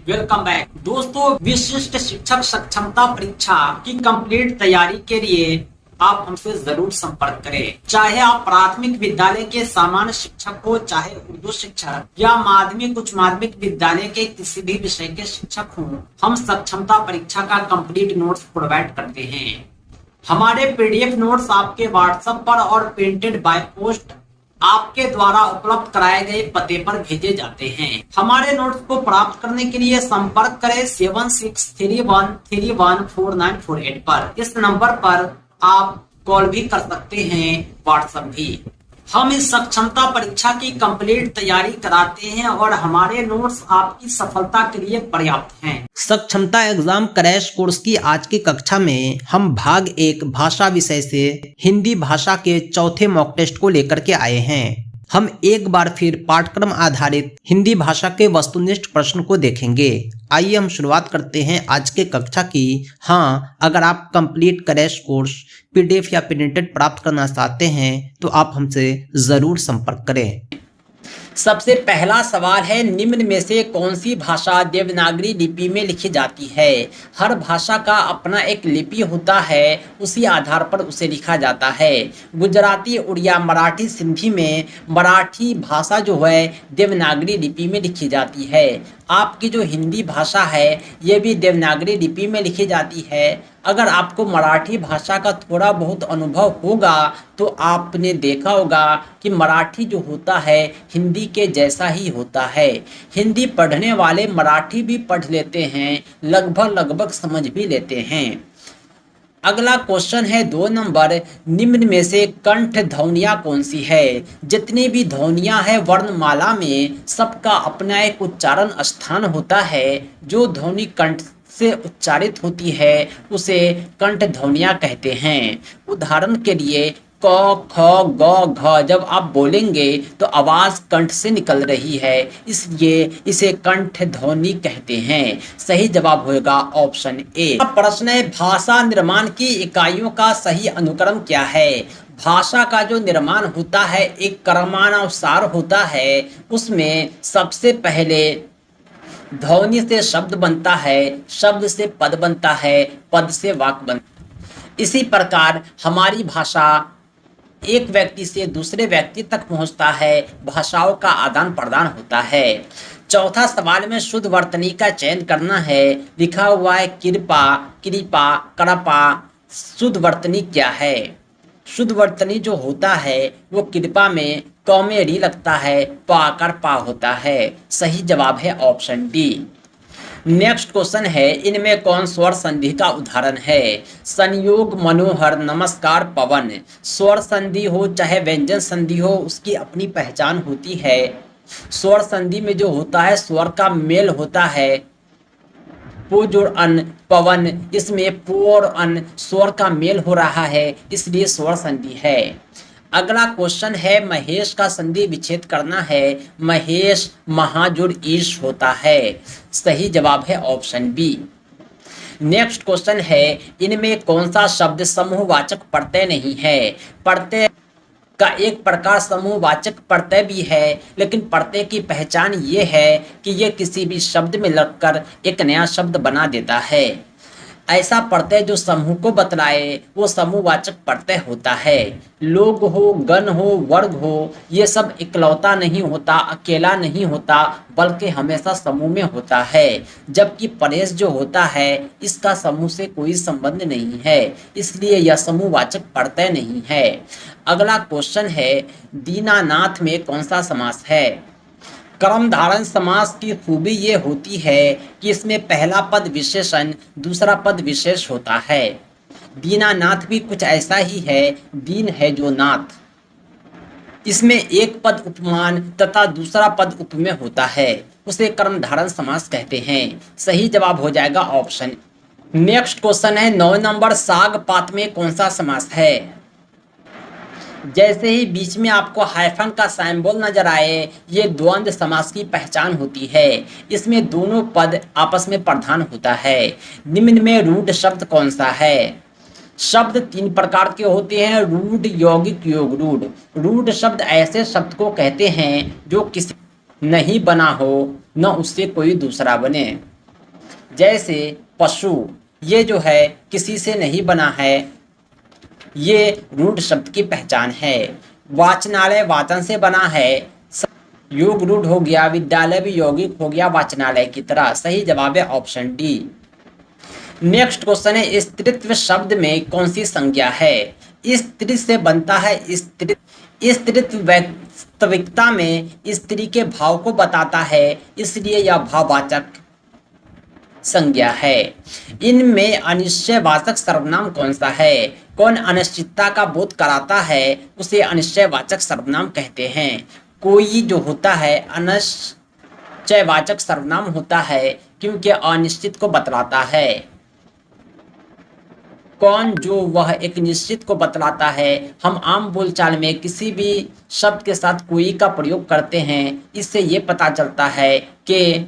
Welcome back दोस्तों। विशिष्ट शिक्षक सक्षमता परीक्षा की कंप्लीट तैयारी के लिए आप हमसे जरूर संपर्क करें। चाहे आप प्राथमिक विद्यालय के सामान्य शिक्षक हो, चाहे उर्दू शिक्षक या माध्यमिक उच्च माध्यमिक विद्यालय के किसी भी विषय के शिक्षक हो, हम सक्षमता परीक्षा का कंप्लीट नोट्स प्रोवाइड करते हैं। हमारे पीडीएफ नोट्स आपके व्हाट्सएप पर और प्रिंटेड बाय पोस्ट आपके द्वारा उपलब्ध कराए गए पते पर भेजे जाते हैं। हमारे नोट्स को प्राप्त करने के लिए संपर्क करें 7631314948 पर। इस नंबर पर आप कॉल भी कर सकते हैं, व्हाट्सएप भी। हम इस सक्षमता परीक्षा की कंप्लीट तैयारी कराते हैं और हमारे नोट्स आपकी सफलता के लिए पर्याप्त हैं। सक्षमता एग्जाम क्रैश कोर्स की आज की कक्षा में हम भाग 1 भाषा विषय से हिंदी भाषा के चौथे मॉक टेस्ट को लेकर के आए हैं। हम एक बार फिर पाठ्यक्रम आधारित हिंदी भाषा के वस्तुनिष्ठ प्रश्न को देखेंगे। आइए हम शुरुआत करते हैं आज के कक्षा की। हाँ, अगर आप कंप्लीट क्रैश कोर्स पीडीएफ या प्रिंटेड प्राप्त करना चाहते हैं तो आप हमसे जरूर संपर्क करें। सबसे पहला सवाल है, निम्न में से कौन सी भाषा देवनागरी लिपि में लिखी जाती है? हर भाषा का अपना एक लिपि होता है, उसी आधार पर उसे लिखा जाता है। गुजराती, उड़िया, मराठी, सिंधी में मराठी भाषा जो है देवनागरी लिपि में लिखी जाती है। आपकी जो हिंदी भाषा है ये भी देवनागरी लिपि में लिखी जाती है। अगर आपको मराठी भाषा का थोड़ा बहुत अनुभव होगा तो आपने देखा होगा कि मराठी जो होता है हिंदी के जैसा ही होता है। हिंदी पढ़ने वाले मराठी भी पढ़ लेते हैं, लगभग समझ भी लेते हैं। अगला क्वेश्चन है 2 नंबर, निम्न में से कंठ ध्वनियाँ कौन सी है? जितनी भी ध्वनियाँ है वर्णमाला में सबका अपना एक उच्चारण स्थान होता है। जो ध्वनि कंठ से उच्चारित होती है उसे कंठ ध्वनियाँ कहते हैं। उदाहरण के लिए क, ख, ग, घ जब आप बोलेंगे तो आवाज कंठ से निकल रही है, इसलिए इसे कंठ ध्वनि कहते हैं। सही जवाब होगा ऑप्शन ए। प्रश्न है, भाषा निर्माण की इकाइयों का सही अनुक्रम क्या है? भाषा का जो निर्माण होता है एक क्रमानुसार होता है। उसमें सबसे पहले ध्वनि से शब्द बनता है, शब्द से पद बनता है, पद से वाक्य बनता है। इसी प्रकार हमारी भाषा एक व्यक्ति से दूसरे व्यक्ति तक पहुंचता है, भाषाओं का आदान प्रदान होता है। चौथा सवाल में शुद्ध वर्तनी का चयन करना है। लिखा हुआ है कृपा, कृपा, कृपा। शुद्ध वर्तनी क्या है? शुद्ध वर्तनी जो होता है वो कृपा में क में री लगता है, पा कर पा होता है। सही जवाब है ऑप्शन डी। नेक्स्ट क्वेश्चन है, इनमें कौन स्वर संधि का उदाहरण है? संयोग, मनोहर, नमस्कार, पवन। स्वर संधि हो चाहे व्यंजन संधि हो उसकी अपनी पहचान होती है। स्वर संधि में जो होता है स्वर का मेल होता है। पु जोड़ अन पवन, इसमें पु और अन स्वर का मेल हो रहा है, इसलिए स्वर संधि है। अगला क्वेश्चन है, महेश का संधि विच्छेद करना है। महेश महाजुड़ ईश होता है। सही जवाब है ऑप्शन बी। नेक्स्ट क्वेश्चन है, इनमें कौन सा शब्द समूहवाचक प्रत्यय नहीं है? प्रत्यय का एक प्रकार समूहवाचक प्रत्यय भी है, लेकिन प्रत्यय की पहचान ये है कि ये किसी भी शब्द में लगकर एक नया शब्द बना देता है। ऐसा प्रत्यय जो समूह को बतलाए वो समूहवाचक प्रत्यय होता है। लोग हो, गण हो, वर्ग हो, ये सब इकलौता नहीं होता, अकेला नहीं होता, बल्कि हमेशा समूह में होता है। जबकि परेश जो होता है इसका समूह से कोई संबंध नहीं है, इसलिए यह समूहवाचक प्रत्यय नहीं है। अगला क्वेश्चन है, दीनानाथ में कौन सा समास है? कर्म धारण समास की खूबी ये होती है कि इसमें पहला पद विशेषण, दूसरा पद विशेष होता है। दीनानाथ भी कुछ ऐसा ही है, दीन है जो नाथ। इसमें एक पद उपमान तथा दूसरा पद उपमेय होता है, उसे कर्म धारण समास कहते हैं। सही जवाब हो जाएगा ऑप्शन। नेक्स्ट क्वेश्चन है 9 नंबर, साग पात में कौन सा समास है? जैसे ही बीच में आपको हाइफन का सिंबल नजर आए ये द्वंद्व समास की पहचान होती है। इसमें दोनों पद आपस में प्रधान होता है। निम्न में रूढ़ शब्द कौन सा है? शब्द 3 प्रकार के होते हैं, रूढ़, यौगिक, योग रूढ़। रूढ़ शब्द ऐसे शब्द को कहते हैं जो किसी नहीं बना हो न उससे कोई दूसरा बने। जैसे पशु, ये जो है किसी से नहीं बना है, ये रूढ़ शब्द की पहचान है। वाचनालय वाचन से बना है, योग रूढ़ हो गया, विद्यालय भी यौगिक हो गया वाचनालय की तरह। सही जवाब है ऑप्शन डी। नेक्स्ट क्वेश्चन है, स्त्रीत्व शब्द में कौन सी संज्ञा है? स्त्री से बनता है स्त्री। स्त्रीत्व वास्तविकता में स्त्री के भाव को बताता है, इसलिए यह भाववाचक संज्ञा है। इनमें अनिश्चयवाचक सर्वनाम कौन सा है? कौन अनिश्चितता का बोध कराता है उसे अनिश्चयवाचक सर्वनाम कहते हैं। कोई जो होता है अनिश्चयवाचक सर्वनाम होता है क्योंकि अनिश्चित को बतलाता है। कौन, जो वह एक निश्चित को बतलाता है। हम आम बोलचाल में किसी भी शब्द के साथ कोई का प्रयोग करते हैं, इससे ये पता चलता है कि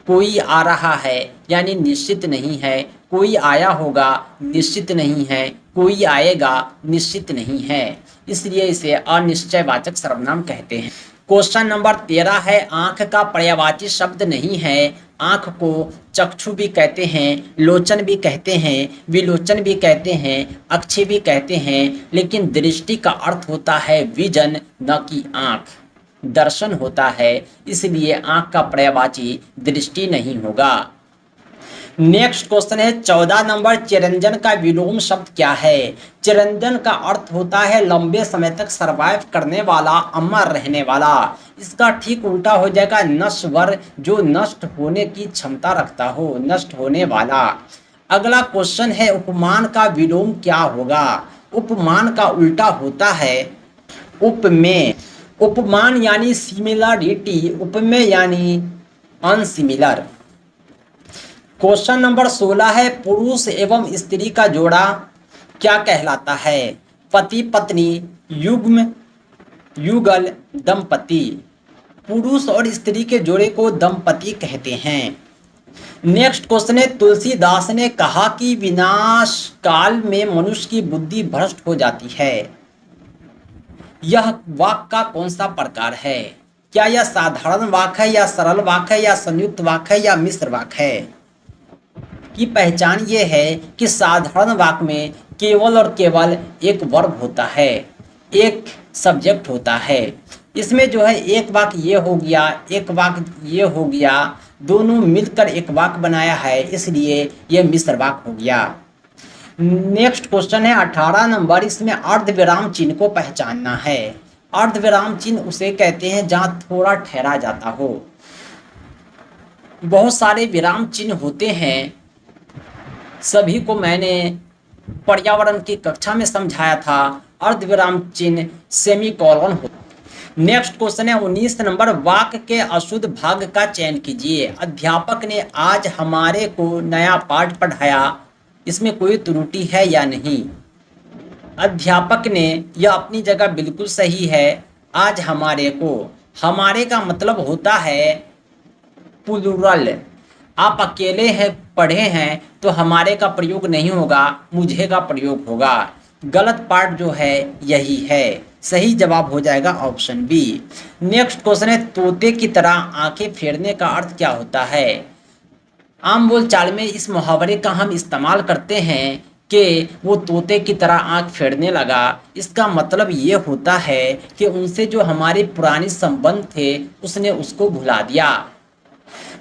कोई आ रहा है, यानी निश्चित नहीं है। कोई आया होगा, निश्चित नहीं है। कोई आएगा, निश्चित नहीं है। इसलिए इसे अनिश्चयवाचक सर्वनाम कहते हैं। क्वेश्चन नंबर 13 है, आंख का पर्यायवाची शब्द नहीं है। आंख को चक्षु भी कहते हैं, लोचन भी कहते हैं, विलोचन भी कहते हैं, अक्षि भी कहते हैं, लेकिन दृष्टि का अर्थ होता है विजन, न कि आंख। दर्शन होता है, इसलिए आंख का पर्यायवाची दृष्टि नहीं होगा। नेक्स्ट क्वेश्चन है 14 नंबर, चिरंजन का विलोम शब्द क्या है? चिरंजन का अर्थ होता है लंबे समय तक सरवाइव करने वाला, अमर रहने वाला। इसका ठीक उल्टा हो जाएगा नश्वर, जो नष्ट होने की क्षमता रखता हो, नष्ट होने वाला। अगला क्वेश्चन है, उपमान का विलोम क्या होगा? उपमान का उल्टा होता है उपमेय। उपमान यानी सिमिलरिटी, उपमेय यानी अनसिमिलर। क्वेश्चन नंबर 16 है, पुरुष एवं स्त्री का जोड़ा क्या कहलाता है? पति पत्नी, युग्म, युगल, दंपति। पुरुष और स्त्री के जोड़े को दंपति कहते हैं। नेक्स्ट क्वेश्चन है, तुलसीदास ने कहा कि विनाश काल में मनुष्य की बुद्धि भ्रष्ट हो जाती है। यह वाक्य का कौन सा प्रकार है? क्या यह साधारण वाक्य है, या सरल वाक्य है, या संयुक्त वाक्य है, या मिश्र वाक्य है? की पहचान ये है कि साधारण वाक्य में केवल और केवल एक वर्ब होता है, एक सब्जेक्ट होता है। इसमें जो है एक वाक्य ये हो गया, एक वाक्य ये हो गया, दोनों मिलकर एक वाक्य बनाया है, इसलिए ये मिश्र वाक्य हो गया। नेक्स्ट क्वेश्चन है 18 नंबर, इसमें अर्धविराम चिन्ह को पहचानना है। अर्धविराम चिन्ह उसे कहते हैं जहां थोड़ा ठहरा जाता हो। बहुत सारे विराम चिन्ह होते हैं, सभी को मैंने पर्यावरण की कक्षा में समझाया था। अर्धविराम चिन्ह सेमीकोलन हो। नेक्स्ट क्वेश्चन है 19 नंबर, वाक्य के अशुद्ध भाग का चयन कीजिए। अध्यापक ने आज हमारे को नया पाठ पढ़ाया, इसमें कोई त्रुटि है या नहीं? अध्यापक ने, यह अपनी जगह बिल्कुल सही है। आज हमारे को, हमारे का मतलब होता है प्लूरल। आप अकेले हैं, पढ़े हैं, तो हमारे का प्रयोग नहीं होगा, मुझे का प्रयोग होगा। गलत पार्ट जो है यही है। सही जवाब हो जाएगा ऑप्शन बी। नेक्स्ट क्वेश्चन है, तोते की तरह आंखें फेरने का अर्थ क्या होता है? आम बोलचाल में इस मुहावरे का हम इस्तेमाल करते हैं कि वो तोते की तरह आंख फेरने लगा। इसका मतलब ये होता है कि उनसे जो हमारे पुराने संबंध थे उसने उसको भुला दिया।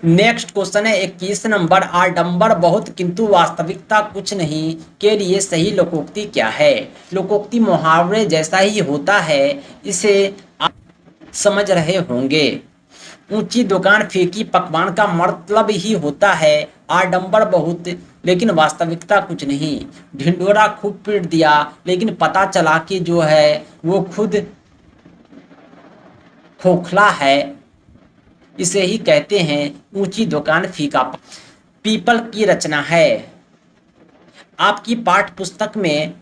नेक्स्ट क्वेश्चन है 21 नंबर, आडंबर बहुत किंतु वास्तविकता कुछ नहीं के लिए सही लोकोक्ति क्या है? लोकोक्ति मुहावरे जैसा ही होता है, इसे आप समझ रहे होंगे। ऊंची दुकान फीकी पकवान का मतलब ही होता है आडंबर बहुत लेकिन वास्तविकता कुछ नहीं। ढिंडोरा खूब पीट दिया लेकिन पता चला कि जो है वो खुद खोखला है, इसे ही कहते हैं ऊंची दुकान फीका। पीपल की रचना है। आपकी पाठ्य पुस्तक में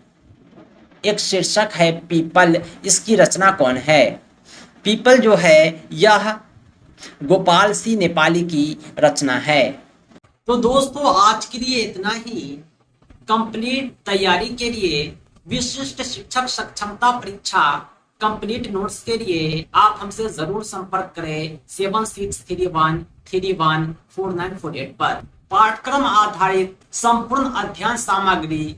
एक शीर्षक है पीपल, इसकी रचना कौन है? पीपल जो है यह गोपाल सिंह नेपाली की रचना है। तो दोस्तों आज के लिए इतना ही। कंप्लीट तैयारी के लिए विशिष्ट शिक्षक सक्षमता परीक्षा कंप्लीट नोट्स के लिए आप हमसे जरूर संपर्क करें 7631314948 पर। पाठ्यक्रम आधारित संपूर्ण अध्ययन सामग्री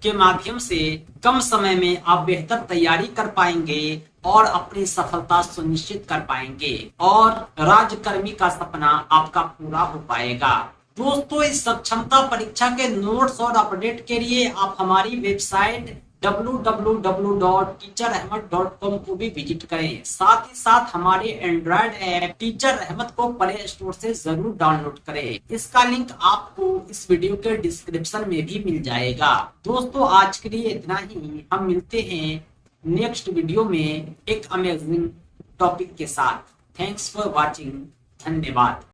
के माध्यम से कम समय में आप बेहतर तैयारी कर पाएंगे और अपनी सफलता सुनिश्चित कर पाएंगे और राज्यकर्मी का सपना आपका पूरा हो पाएगा। दोस्तों, इस सक्षमता परीक्षा के नोट्स और अपडेट के लिए आप हमारी वेबसाइट www.teacherahmed.com को भी विजिट करें। साथ ही साथ हमारे एंड्रॉयड ऐप टीचर अहमद को प्ले स्टोर से जरूर डाउनलोड करें। इसका लिंक आपको इस वीडियो के डिस्क्रिप्शन में भी मिल जाएगा। दोस्तों, आज के लिए इतना ही। हम मिलते हैं नेक्स्ट वीडियो में एक अमेजिंग टॉपिक के साथ। Thanks for watching. धन्यवाद।